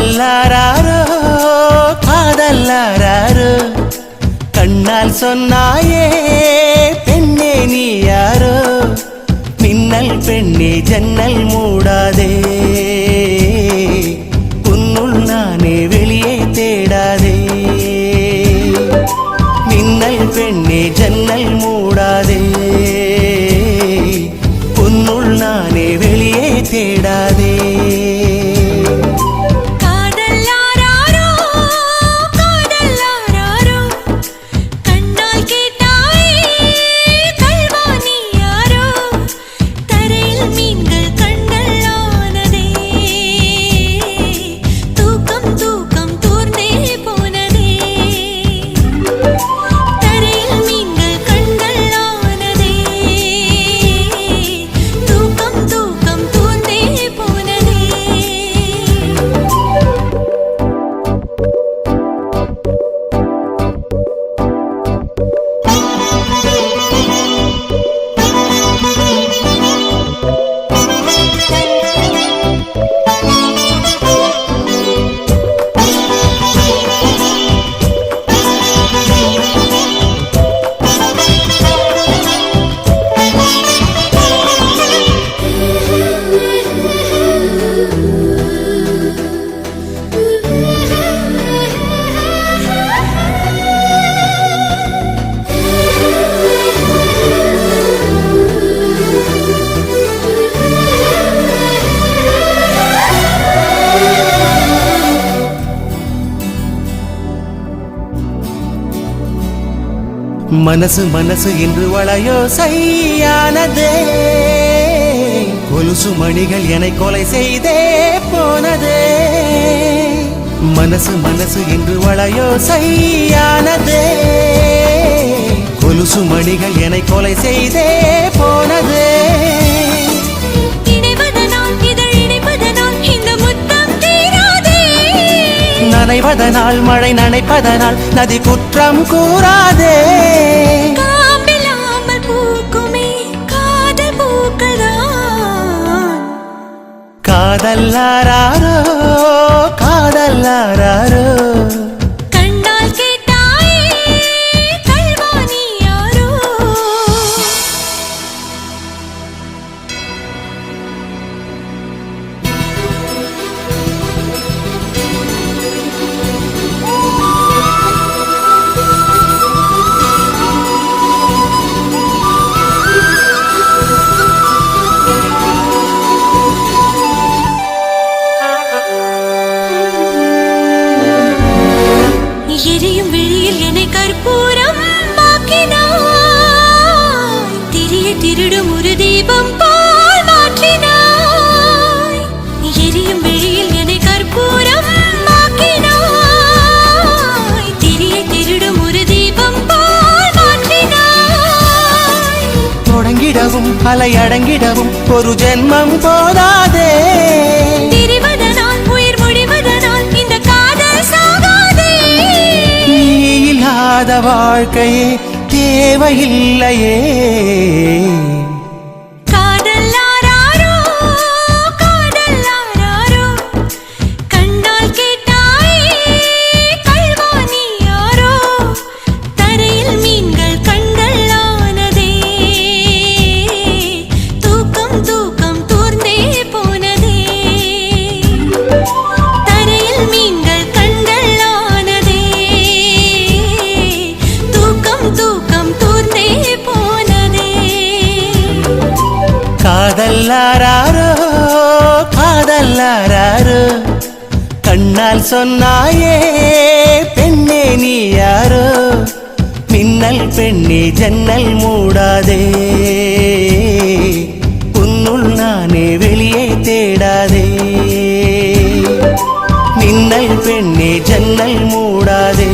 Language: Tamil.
காதல்லாரோ காதல்லாரோ கண்ணால் சொன்னாயே பெண்ணே நீ யாரோ மின்னல் பெண்ணே ஜன்னல் மூடாதே உன்னுள் நானே வெளியே தேடாதே மின்னல் பெண்ணே ஜன்னல் மூடாதே உன்னுள் நானே வெளியே தேடாதே மனசு மனசு என்று வளையோ சையானதே கொலுசு மணிகள் என்னை கொலை செய்தே போனதே மனசு மனசு என்று வளையோ சையானதே கொலுசு மணிகள் என்னை கொலை செய்தே போனதே நனைவதனால் மழை நனைப்பதனால் நதி குற்றம் கூறாதே காம்பில்லாமல் பூக்குமே காதல் பூக்கள்தான் காதல்லாரோ காதல்லாரோ கண்ணால் கேட்டாயே கல்வாணி யாரோ எரியும் விழியில் என்னை கற்பூரம் ஆக்கினாய் திரிய திருடும் ஒரு தீபம் போல் மாற்றினாய் எரியும் விழியில் என்னை கற்பூரம் ஆக்கினாய் திரிய திருடும் ஒரு தீபம் போல் மாற்றினாய் தொடங்கிடவும் அலை அடங்கிடவும் ஒரு ஜென்மம் போதாதே வாழ்க்கையே தேவையில்லையே காதல்லாரோ காதல்லாரோ கண்ணால் கேட்டாயே கல்வாணி யாரோ தரையில் மீன்கள் கண்கள் ஆனதே தூக்கம் தூக்கம் தூர்ந்தே போனதே தரையில் மீன்கள் கண்கள் ஆனதே தூக்கம் தூர்ந்தே போனதே காதல்லாரோ காதல்லாரோ கண்ணால் சொன்னாயே பெண்ணே நீ யாரோ மின்னல் பெண்ணே ஜன்னல் மூடாதே உன்னுள் நானே வெளியே தேடாதே மின்னல் பெண்ணே ஜன்னல் மூடாதே